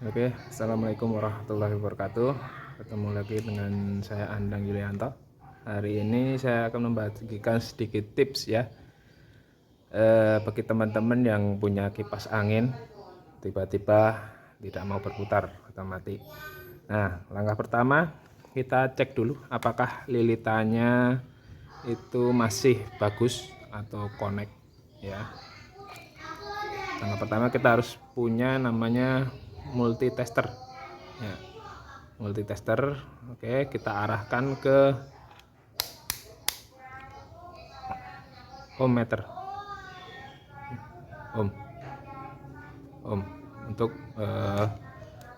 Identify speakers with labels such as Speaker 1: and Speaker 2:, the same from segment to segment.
Speaker 1: Oke, assalamualaikum warahmatullahi wabarakatuh. Ketemu lagi dengan saya Andang Yulianto. Hari ini saya akan membagikan sedikit tips ya, bagi teman-teman yang punya kipas angin tiba-tiba tidak mau berputar atau mati. Nah, langkah pertama kita cek dulu apakah lilitannya itu masih bagus atau connect ya. Langkah pertama kita harus punya namanya multitester ya. Multitester, oke, kita arahkan ke ohm meter, ohm untuk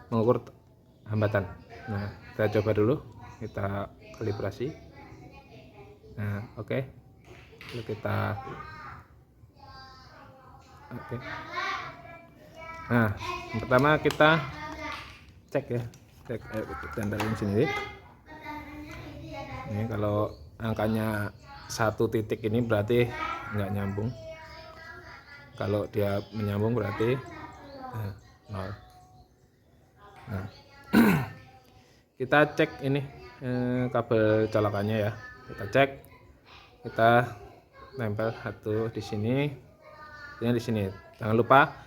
Speaker 1: mengukur hambatan. Nah, kita coba dulu, kita kalibrasi. Nah, oke, lalu kita oke. Nah, yang pertama kita cek ya, cek tandanya sini. Ini kalau angkanya 1 titik ini berarti nggak nyambung. Kalau dia menyambung berarti 0. Nah, kita cek ini kabel colokannya ya. Kita cek, kita tempel satu di sini, ini di sini. Jangan lupa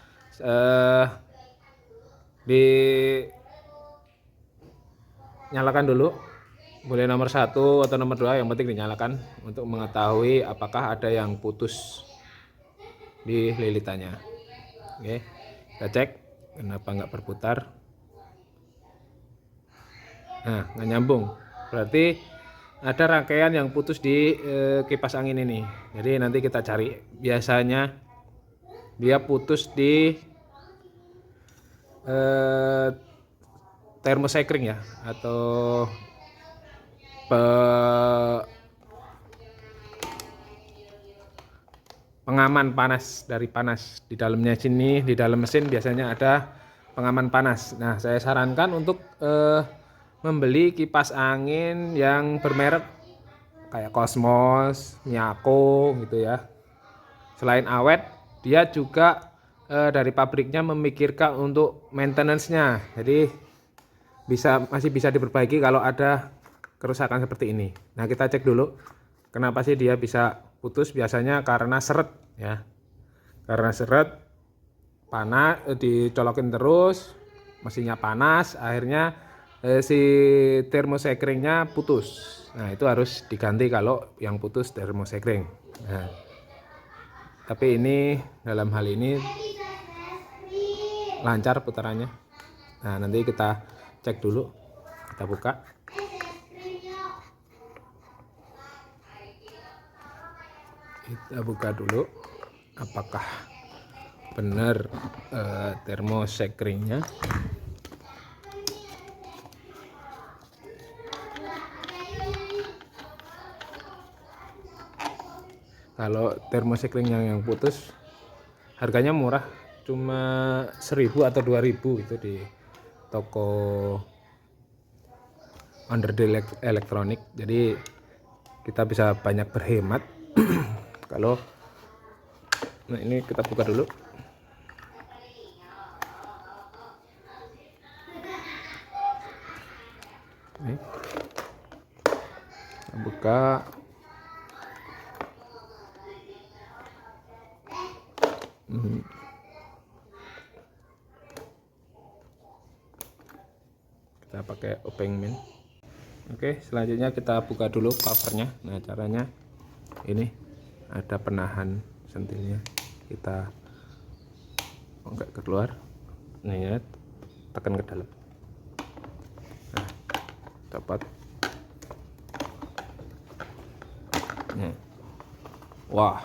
Speaker 1: dinyalakan dulu. Boleh nomor 1 atau nomor 2, yang penting dinyalakan untuk mengetahui apakah ada yang putus di lilitannya. Oke, kita cek kenapa nggak berputar. Nah, nggak nyambung, berarti ada rangkaian yang putus di kipas angin ini. Jadi nanti kita cari, biasanya dia putus di thermosekring ya, atau pengaman panas dari panas. Di dalamnya sini, di dalam mesin biasanya ada pengaman panas. Nah, saya sarankan untuk membeli kipas angin yang bermerek kayak Cosmos, Miyako gitu ya. Selain awet, dia juga dari pabriknya memikirkan untuk maintenance-nya. Jadi masih bisa diperbaiki kalau ada kerusakan seperti ini. Nah, kita cek dulu kenapa sih dia bisa putus. Biasanya karena seret ya. Karena seret, panas, dicolokin terus, mesinnya panas, akhirnya si thermosekringnya putus. Nah, itu harus diganti kalau yang putus thermosekring. Nah, tapi ini dalam hal ini lancar putarannya. Nah, nanti kita cek dulu, kita buka. Kita buka dulu apakah benar thermosekringnya. Kalau thermosekring yang putus harganya murah, cuma 1.000 atau 2.000 itu di toko underdeal elektronik. Jadi kita bisa banyak berhemat. Kalau nah, ini kita buka dulu. Ini kita buka. Kita pakai obeng min. Oke, selanjutnya kita buka dulu covernya. Nah, caranya ini ada penahan sentilnya, kita angkat keluar, nih ya, tekan ke dalam. Nah, dapat. Nah, wah,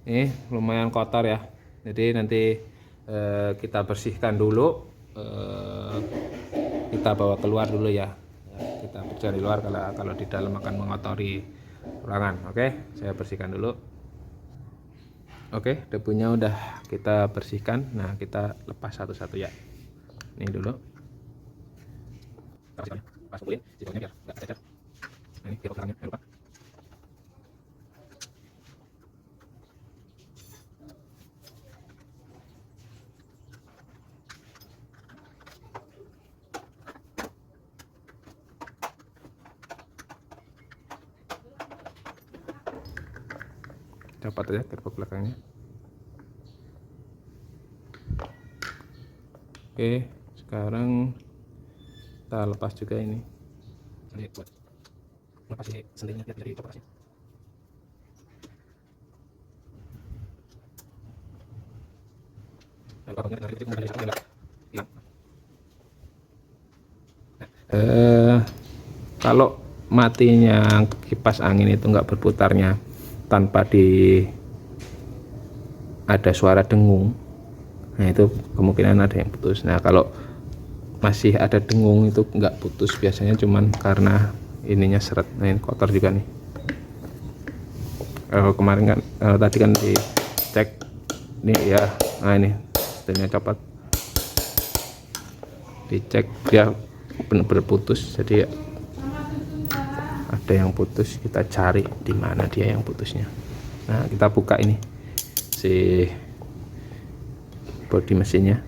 Speaker 1: ini lumayan kotor ya. Jadi nanti kita bersihkan dulu, kita bawa keluar dulu ya. Kita bersihkan di luar, kalau di dalam akan mengotori ruangan. Oke, saya bersihkan dulu. Oke, debunya udah kita bersihkan. Nah, kita lepas satu-satu ya. Ini dulu. Pas kumpulin sisanya biar nggak cacat. Nah, ini biar jangan lupa. copot aja gearbox belakangnya. Oke, sekarang kita lepas juga ini. Ini buat lepas sendinya dari copotnya. Kalau matinya kipas angin itu nggak berputarnya tanpa ada suara dengung, nah itu kemungkinan ada yang putus. Nah kalau masih ada dengung itu nggak putus, biasanya cuman karena ininya seret. Nah ini kotor juga nih. Kemarin kan tadi kan dicek nih ya, nah ini setelahnya copot, dicek dia benar-benar putus. Jadi ada yang putus, kita cari di mana dia yang putusnya. Nah kita buka ini si bodi mesinnya.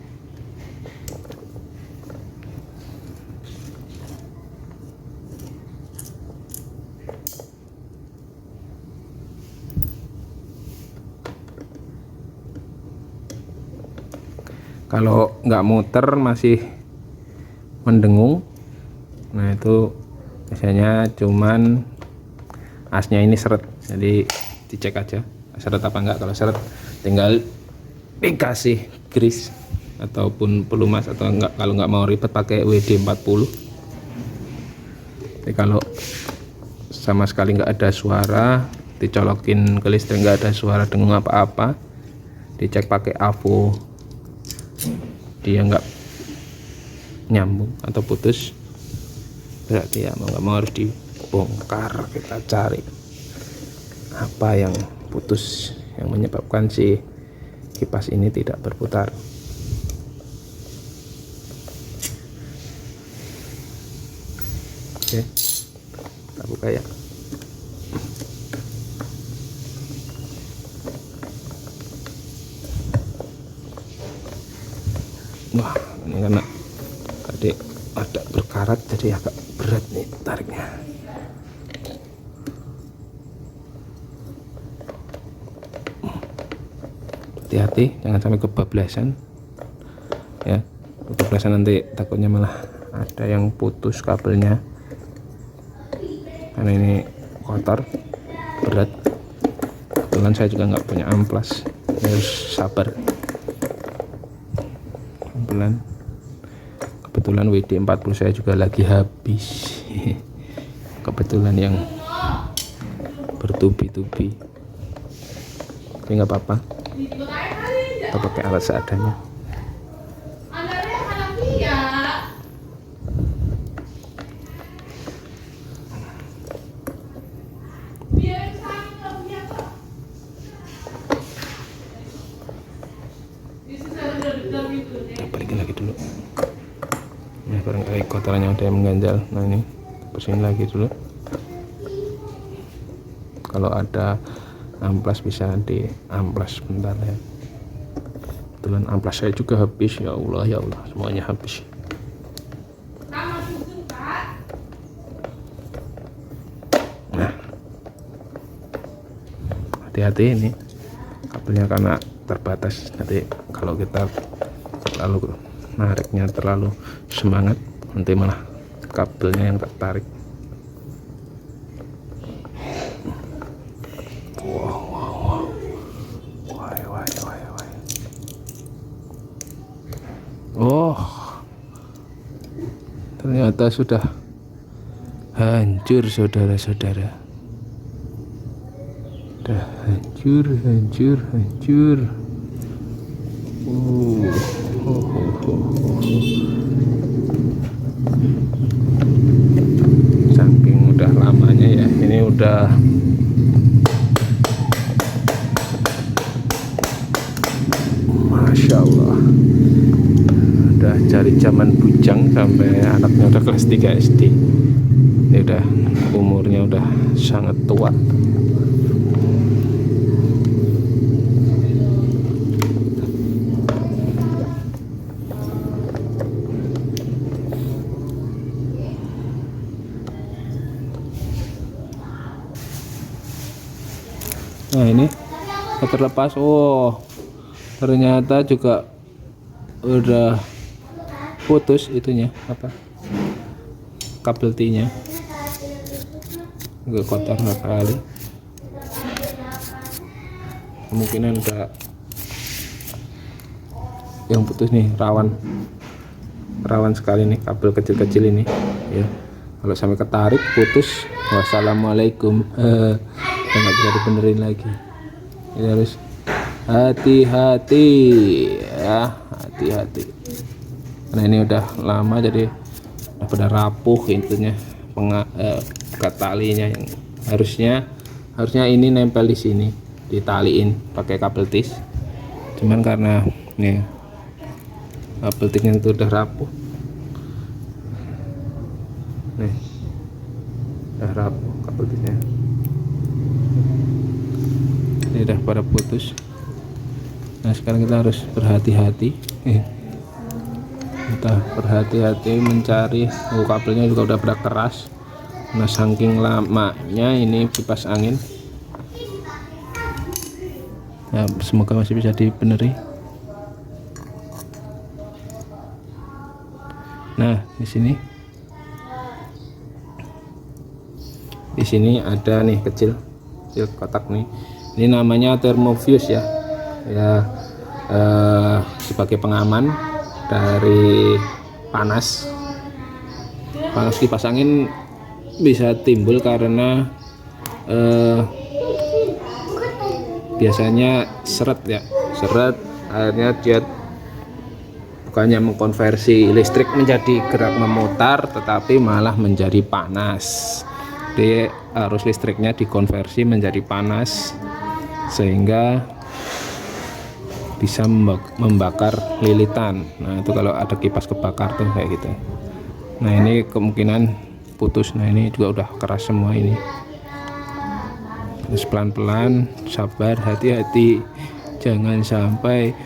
Speaker 1: Kalau nggak muter masih mendengung, nah itu biasanya cuman asnya ini seret. Jadi dicek aja seret apa enggak. Kalau seret tinggal dikasih grease ataupun pelumas, atau enggak kalau nggak mau ribet pakai WD-40. Jadi kalau sama sekali nggak ada suara, dicolokin ke listrik nggak ada suara dengung apa-apa, dicek pakai AVO dia nggak nyambung atau putus, berarti ya mau nggak mau harus dibongkar. Kita cari apa yang putus yang menyebabkan si kipas ini tidak berputar. Oke, kita buka ya. Wah, ini karena tadi ada berkarat jadi agak berat nih tariknya. Hati-hati jangan sampai kebablasan ya, kebablasan nanti takutnya malah ada yang putus kabelnya, karena ini kotor berat. Kebetulan saya juga nggak punya amplas, harus sabar. Kebetulan WD-40 saya juga lagi habis. Kebetulan yang bertubi-tubi, tapi nggak apa-apa, kita pakai alat seadanya. Balikin lagi dulu ya, barangkali kotorannya ada yang mengganjal. Nah ini bersihin lagi dulu. Kalau ada amplas bisa di amplas bentar ya. Kebetulan amplas saya juga habis. Ya Allah ya Allah, semuanya habis. Nah hati-hati ini kabelnya karena terbatas. Nanti kalau kita terlalu nariknya terlalu semangat, nanti malah kabelnya yang tertarik. Wow. Oh, ternyata sudah hancur saudara-saudara. Udah hancur. Saking udah lamanya ya, ini udah Masya Allah, udah cari zaman bujang sampai anaknya udah kelas 3 SD. Ini udah umurnya udah sangat tua. Nah ini terlepas. Oh, ternyata juga udah putus itunya, apa, kabel T-nya. Nggak kotor kali, kemungkinan udah yang putus nih, rawan sekali nih kabel kecil-kecil ini ya. Kalau sampai ketarik putus, wassalamualaikum, nggak bisa dibenerin lagi. Ini harus hati-hati ya, hati-hati. Nah ini udah lama jadi udah rapuh intinya, talinya yang harusnya ini nempel di sini, ditaliin pakai kabel tis. Cuman karena nih kabel tisnya itu udah rapuh, nih udah rapuh kabel tisnya, ini udah pada putus. Nah sekarang kita harus berhati-hati, kita berhati-hati mencari. Kabelnya juga udah pada keras. Nah saking lamanya ini kipas angin. Nah semoga masih bisa dibeneri. Nah di sini ada nih kecil kotak nih. Ini namanya thermofuse ya. Sebagai pengaman dari panas kipas angin bisa timbul karena biasanya seret, akhirnya dia bukannya mengkonversi listrik menjadi gerak memutar, tetapi malah menjadi panas. Jadi arus listriknya dikonversi menjadi panas sehingga bisa membakar lilitan. Nah itu kalau ada kipas kebakar tuh kayak gitu. Nah ini kemungkinan putus. Nah ini juga udah keras semua ini. Terus pelan-pelan, sabar, hati-hati, jangan sampai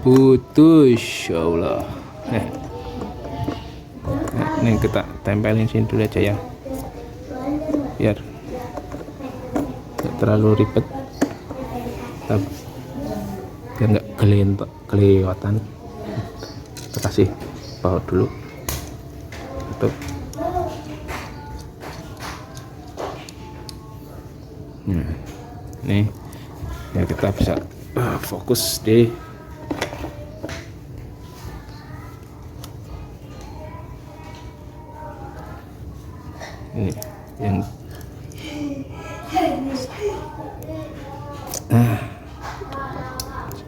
Speaker 1: putus, ya Allah. Nah, ini kita tempelin sini dulu aja ya, biar nggak terlalu ribet, biar nggak kelewatan. Kita kasih baut dulu untuk nih ya, kita bisa fokus di ini yang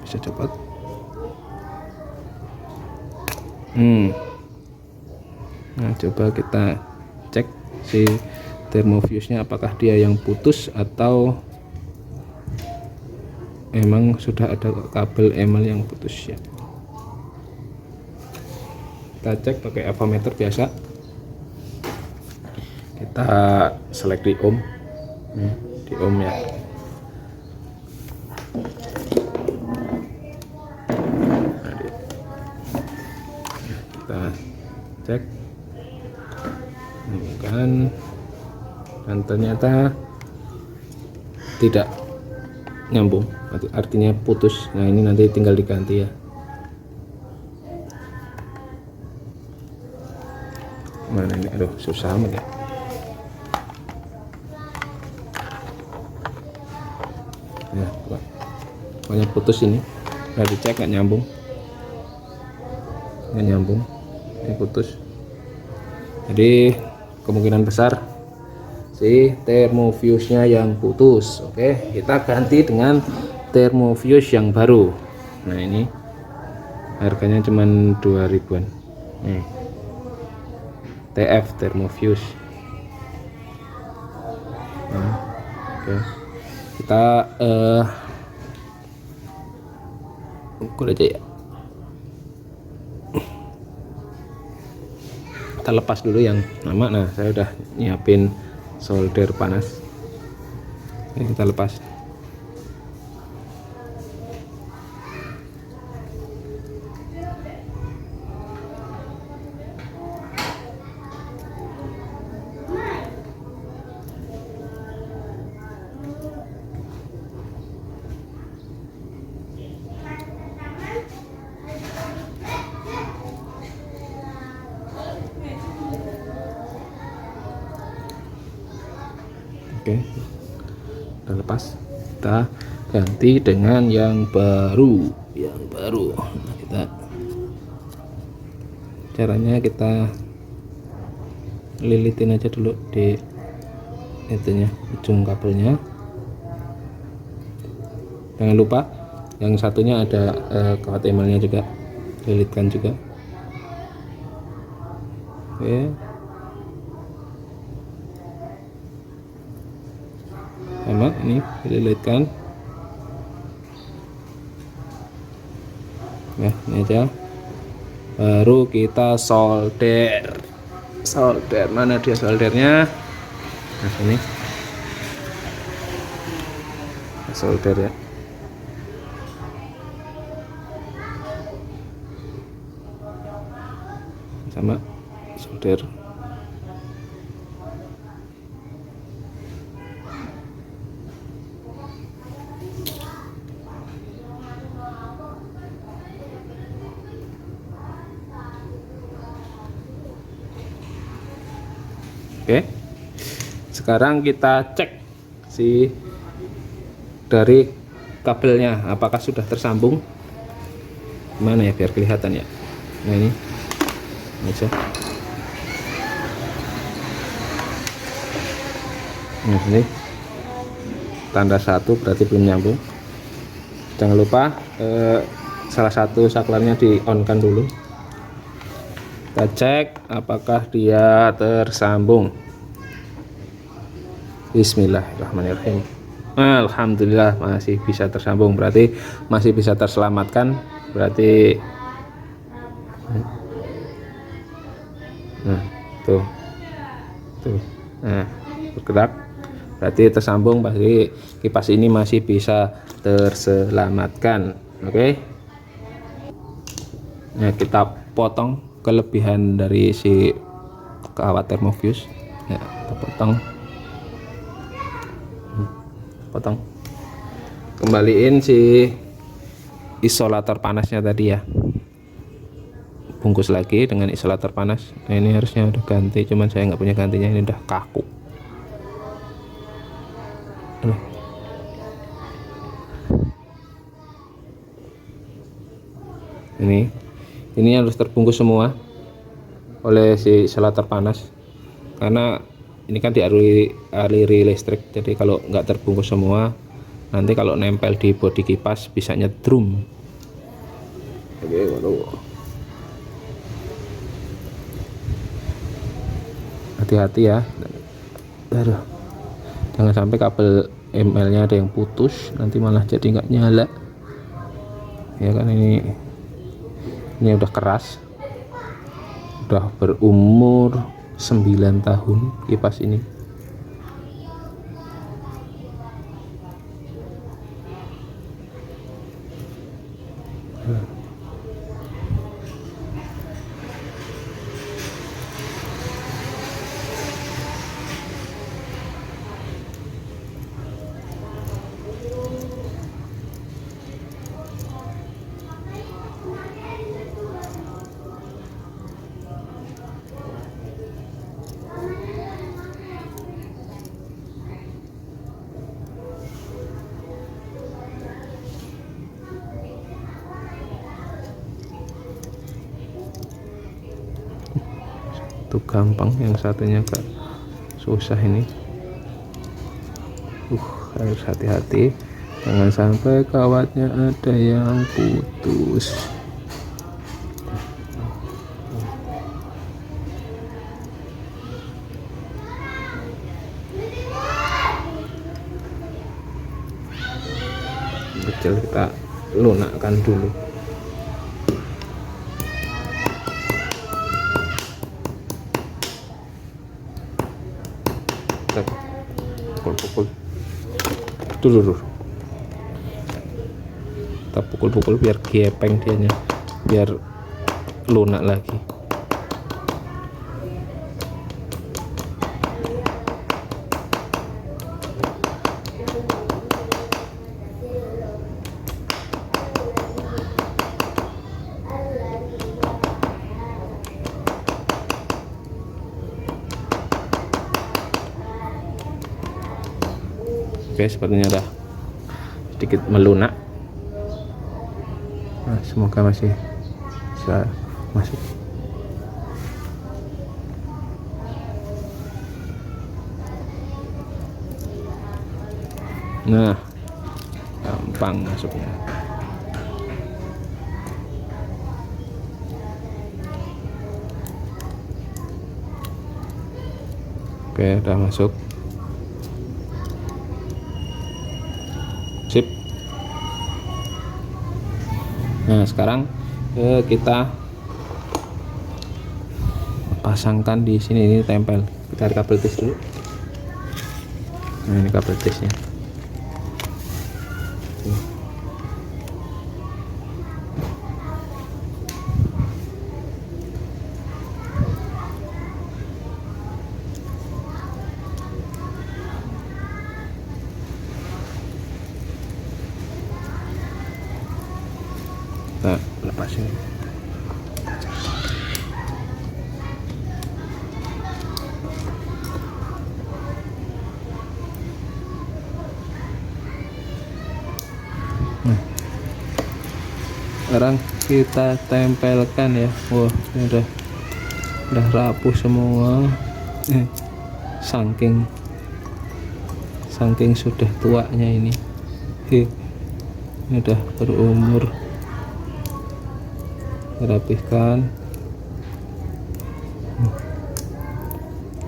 Speaker 1: bisa cepat. Nah coba kita cek si thermofuse-nya apakah dia yang putus atau emang sudah ada kabel EML yang putus ya. Kita cek pakai avometer biasa, kita select di ohm, ya. Kita cek ini kan, dan ternyata tidak nyambung, artinya putus. Nah ini nanti tinggal diganti ya. Mana ini, aduh susah amat ya. Ya pokoknya putus ini, udah dicek nggak nyambung, ini putus. Jadi kemungkinan besar si thermofuse-nya yang putus. Oke, kita ganti dengan thermofuse yang baru. Nah ini harganya cuman 2.000-an nih, TF thermofuse. Nah, oke, kita ukur aja ya. Kita lepas dulu yang lama. Nah saya udah nyiapin solder panas, ini kita lepas. Oke, udah lepas, kita ganti dengan yang baru. Nah, caranya kita lilitin aja dulu di itunya, ujung kabelnya. Jangan lupa yang satunya ada kawat emalnya juga, lilitkan juga. Oke, sama ini dililitkan ya, ini aja. Baru kita solder. Mana dia soldernya? Nah, ini solder ya. Sama solder. Oke, sekarang kita cek dari kabelnya apakah sudah tersambung. Mana ya biar kelihatan ya. Nah, ini aja. Nah, ini tanda 1 berarti belum nyambung. Jangan lupa salah satu saklarnya di on kan dulu. Kita cek apakah dia tersambung. Bismillahirrahmanirrahim. Alhamdulillah masih bisa tersambung, berarti masih bisa terselamatkan. Berarti nah, tuh nah, bergerak, berarti tersambung, berarti kipas ini masih bisa terselamatkan. Oke, nah kita potong kelebihan dari si kawat termofuse ya, kita potong, kembaliin si isolator panasnya tadi ya, bungkus lagi dengan isolator panas. Nah, ini harusnya udah ganti, cuman saya nggak punya gantinya, ini udah kaku. Ini harus terbungkus semua oleh si isolator panas, karena ini kan dialiri listrik. Jadi kalau nggak terbungkus semua, nanti kalau nempel di bodi kipas bisa nyetrum. Oke, hati-hati ya. Aduh, jangan sampai kabel ML-nya ada yang putus, nanti malah jadi nggak nyala. Ya kan, ini udah keras, udah berumur 9 tahun kipas ini. Itu gampang, yang satunya agak susah ini. Harus hati-hati, jangan sampai kawatnya ada yang putus. Kecil kita lunakkan dulu. Pukul dulu, kita pukul biar gepeng dianya, biar lunak lagi. Oke, sepertinya udah sedikit melunak. Nah, semoga masih bisa masuk. Nah, gampang masuknya. Oke, udah masuk. Sip. Nah, sekarang kita pasangkan di sini, ini tempel. Kita tarik kabel tis dulu. Nah, ini kabel tisnya. Nah, lepas ini. Nah, sekarang kita tempelkan ya. Wah, ini udah rapuh semua. Saking sudah tuanya ini. Ini udah berumur. Rapihkan.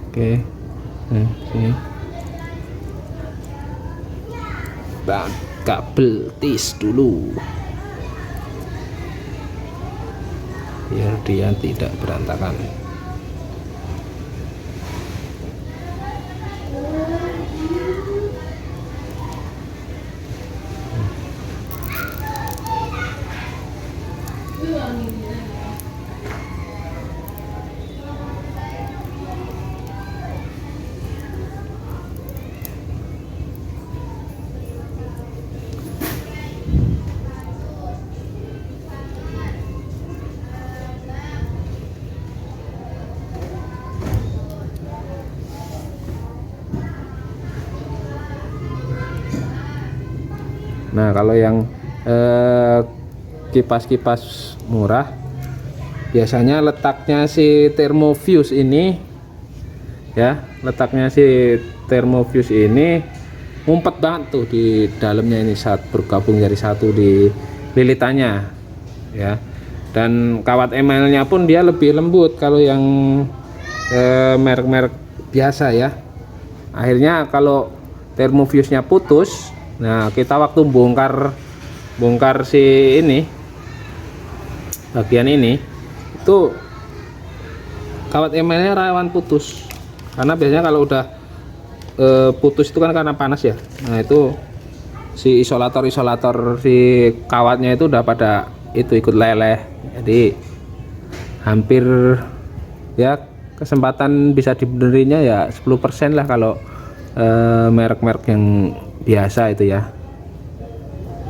Speaker 1: Oke, nah sini bang kabel tis dulu biar dia tidak berantakan. Nah, kalau yang kipas-kipas murah biasanya letaknya si thermofuse ini ya, letaknya si thermofuse ini ngumpet banget tuh di dalamnya ini saat bergabung jadi satu di lilitannya ya. Dan kawat emalnya pun dia lebih lembut kalau yang merek-merek biasa ya. Akhirnya kalau thermofuse-nya putus, nah kita waktu bongkar si ini bagian ini itu kawat emalnya rawan putus, karena biasanya kalau udah putus itu kan karena panas ya. Nah, itu si isolator si kawatnya itu udah pada itu ikut leleh, jadi hampir ya kesempatan bisa dibenerinya ya 10% lah kalau merek-merek yang biasa itu ya.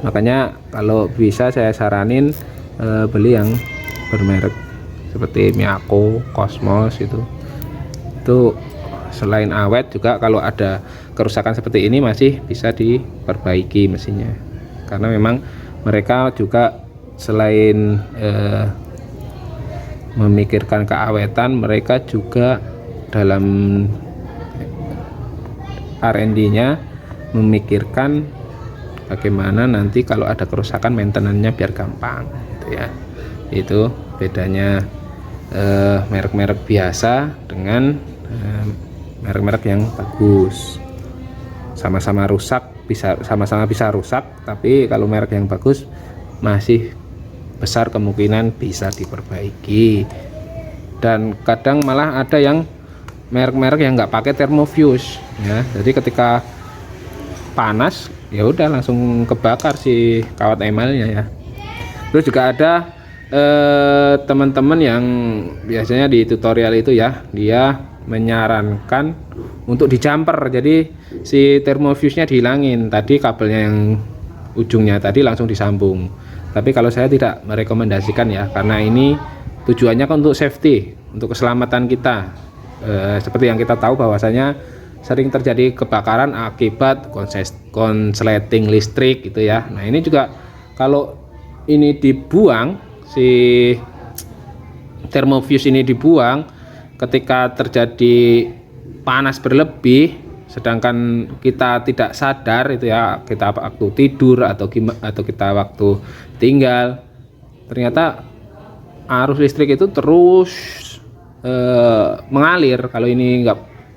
Speaker 1: Makanya kalau bisa saya saranin beli yang bermerek seperti Miyako, Cosmos itu selain awet juga kalau ada kerusakan seperti ini masih bisa diperbaiki mesinnya, karena memang mereka juga selain memikirkan keawetan, mereka juga dalam R&D-nya memikirkan bagaimana nanti kalau ada kerusakan maintenance-nya biar gampang gitu ya. Itu bedanya merek-merek biasa dengan merek-merek yang bagus. Sama-sama sama-sama bisa rusak, tapi kalau merek yang bagus masih besar kemungkinan bisa diperbaiki. Dan kadang malah ada yang merek-merek yang nggak pakai thermofuse ya, jadi ketika panas ya udah langsung kebakar si kawat emalnya ya. Terus juga ada teman-teman yang biasanya di tutorial itu ya, dia menyarankan untuk dijumper, jadi si thermofuse-nya dihilangin, tadi kabelnya yang ujungnya tadi langsung disambung. Tapi kalau saya tidak merekomendasikan ya, karena ini tujuannya kan untuk safety, untuk keselamatan kita. Seperti yang kita tahu bahwasanya sering terjadi kebakaran akibat konsleting listrik gitu ya. Nah ini juga kalau ini dibuang, si thermofuse ini dibuang ketika terjadi panas berlebih, sedangkan kita tidak sadar itu ya, kita waktu tidur atau kita waktu tinggal, ternyata arus listrik itu terus mengalir. Kalau ini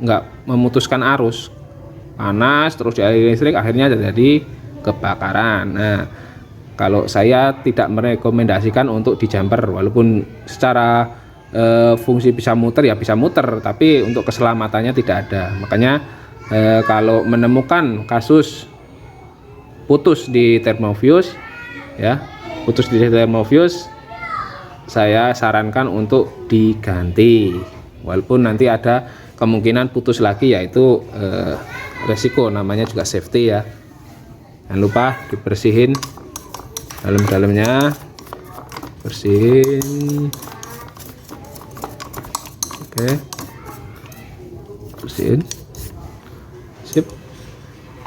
Speaker 1: nggak memutuskan arus, panas terus dialiri listrik, akhirnya terjadi kebakaran. Nah kalau saya tidak merekomendasikan untuk di jumper, walaupun secara fungsi bisa muter ya bisa muter, tapi untuk keselamatannya tidak ada. Makanya kalau menemukan kasus putus di thermofuse ya, putus di thermofuse, saya sarankan untuk diganti, walaupun nanti ada kemungkinan putus lagi, yaitu resiko, namanya juga safety ya. Jangan lupa dibersihin dalam-dalamnya, bersihin. Oke, bersihin, sip.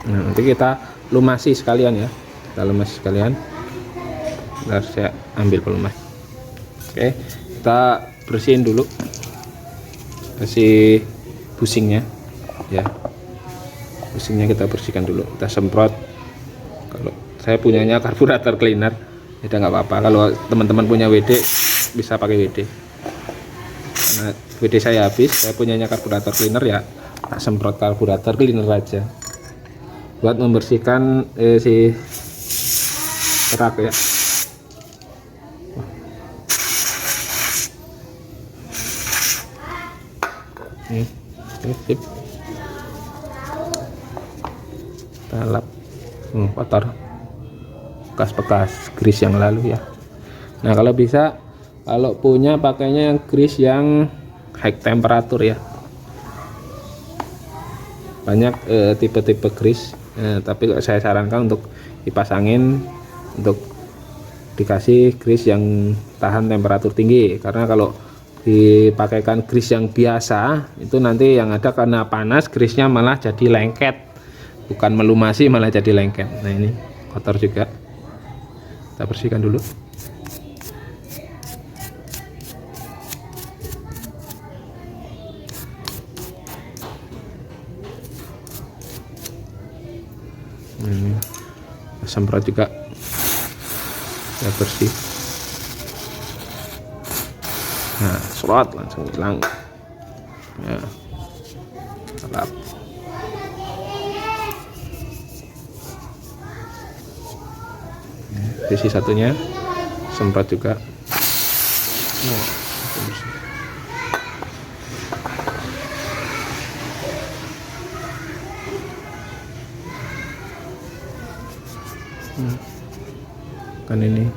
Speaker 1: Nah nanti kita lumasi sekalian ya, kita lumasi sekalian. Bentar, saya ambil pelumas. Oke, kita bersihin dulu, kasih busingnya ya, busingnya kita bersihkan dulu, kita semprot. Kalau saya punyanya karburator cleaner, ya nggak apa-apa. Kalau teman-teman punya WD bisa pakai WD. Karena WD saya habis, saya punyanya karburator cleaner ya, semprot karburator cleaner aja buat membersihkan si kerak ya. Sip. Kita lap kotor bekas-bekas grease yang lalu ya. Nah kalau bisa, kalau punya pakainya yang grease yang high temperature ya. Banyak tipe-tipe grease, tapi saya sarankan untuk kipas angin untuk dikasih grease yang tahan temperatur tinggi, karena kalau dipakaikan grease yang biasa itu nanti yang ada karena panas grease-nya malah jadi lengket, bukan melumasi malah jadi lengket. Nah ini kotor juga, kita bersihkan dulu. Semprot juga ya, bersih. Nah semprot langsung hilang ya, lap. Sisi satunya semprot juga. Kan ini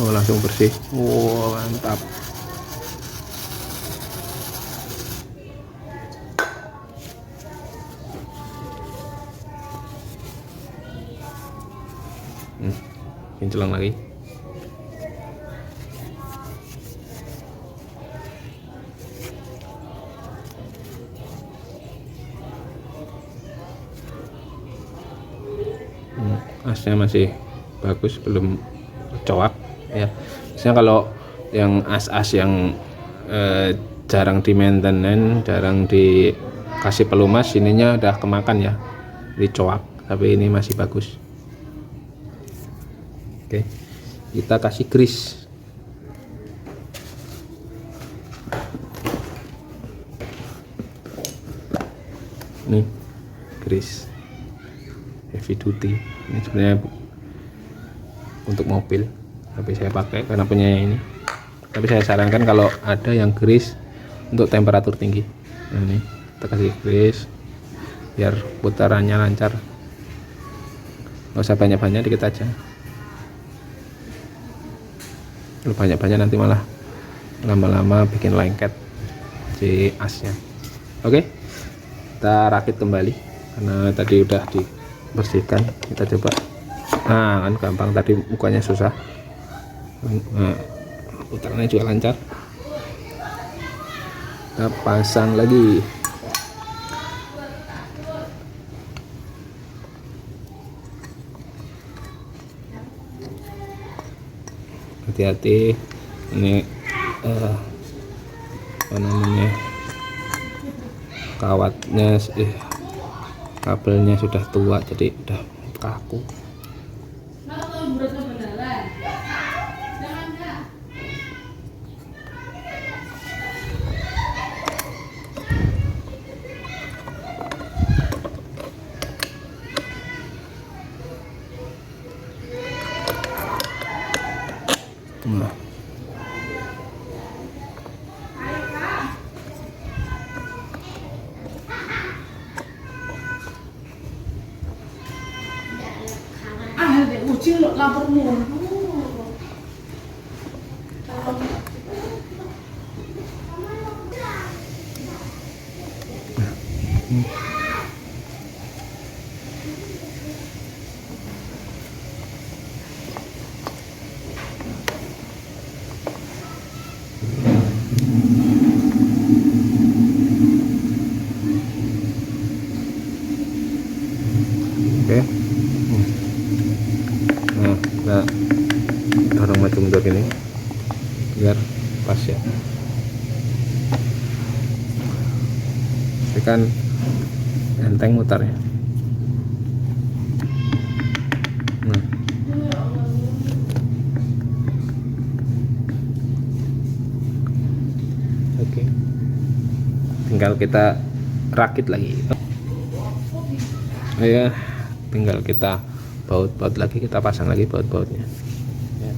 Speaker 1: langsung bersih. Mantap. Kinclong lagi. Asnya masih bagus, belum coak ya. Biasanya kalau yang as-as yang jarang di maintenance, jarang dikasih pelumas, ininya udah kemakan ya, dicoak, tapi ini masih bagus. Oke, kita kasih grease. Nih grease heavy duty, ini sebenarnya untuk mobil, tapi saya pakai karena punya ini. Tapi saya sarankan kalau ada yang grease untuk temperatur tinggi. Nah ini kita kasih grease biar putarannya lancar, nggak usah banyak-banyak, dikit aja. Kalau banyak-banyak nanti malah lama-lama bikin lengket si asnya. Oke, kita rakit kembali karena tadi udah dibersihkan. Kita coba. Nah kan gampang, tadi mukanya susah. Nah, putarannya juga lancar. kita pasang lagi. Hati-hati, ini apa namanya, kawatnya kabelnya sudah tua, jadi udah kaku. Nah,
Speaker 2: ucil lapor mulu.
Speaker 1: oke. Nah, kita dorong maju mundur ini biar pas ya. Ini kan enteng mutarnya. Nah, oke, tinggal kita rakit lagi. Ya, tinggal kita baut-baut lagi, kita pasang lagi baut-bautnya ya.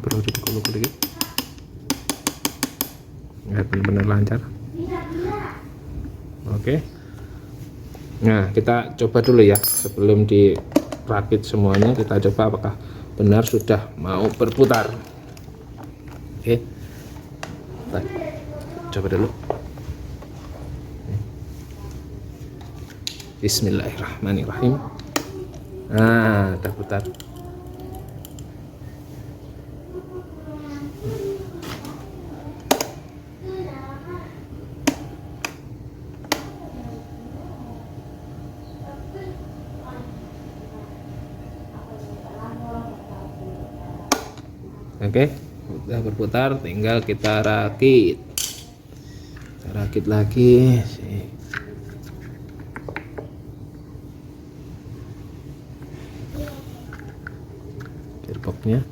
Speaker 1: Perlu dipukul-pukul dikit biar benar-benar lancar. Oke, nah kita coba dulu ya, sebelum dirakit semuanya kita coba apakah benar sudah mau berputar. Oke, kita coba dulu. Bismillahirrahmanirrahim. Nah, udah putar. Oke, udah berputar, tinggal kita rakit. Kita rakit lagi gearboxnya.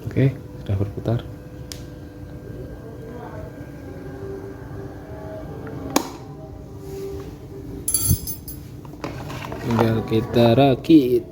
Speaker 1: Oke, sudah berputar. Tinggal kita rakit.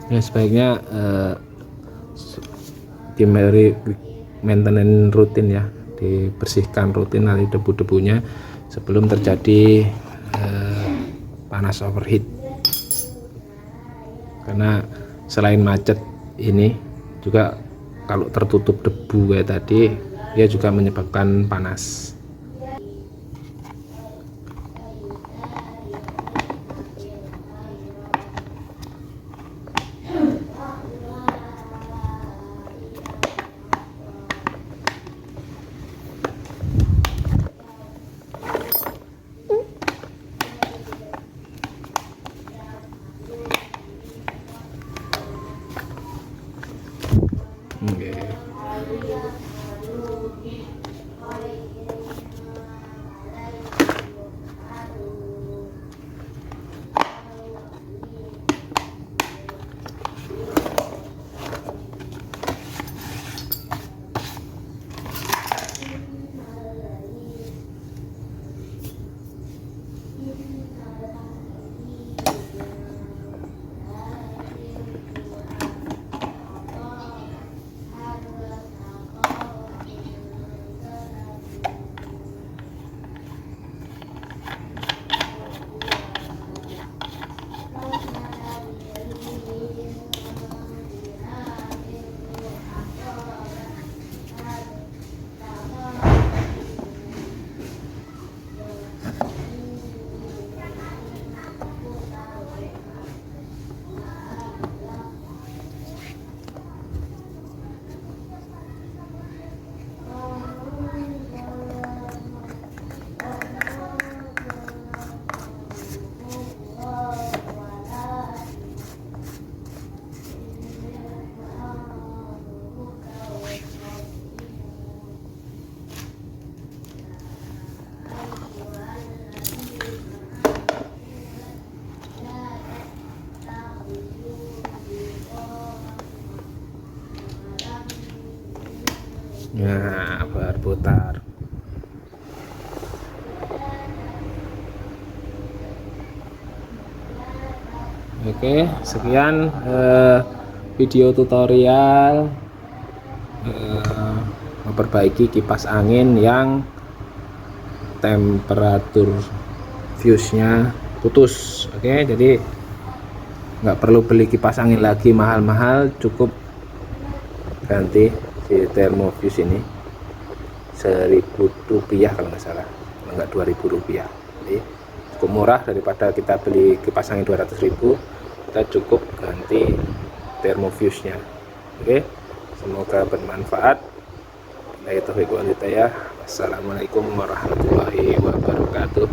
Speaker 1: Ya, sebaiknya di maintenance rutin ya, dibersihkan rutin dari debu-debunya sebelum terjadi panas overheat. Karena selain macet ini juga kalau tertutup debu kayak tadi, dia juga menyebabkan panas. Oke. Nah, berputar. Oke, sekian video tutorial memperbaiki kipas angin yang temperatur fuse-nya putus. Oke, jadi nggak perlu beli kipas angin lagi mahal-mahal, cukup ganti si thermofuse ini 1.000 rupiah kalau nggak salah, nggak 2.000 rupiah. Jadi cukup murah daripada kita beli kipas angin 200.000. Kita cukup ganti thermofuse nya. Oke, semoga bermanfaat. Wassalamualaikum warahmatullahi wabarakatuh.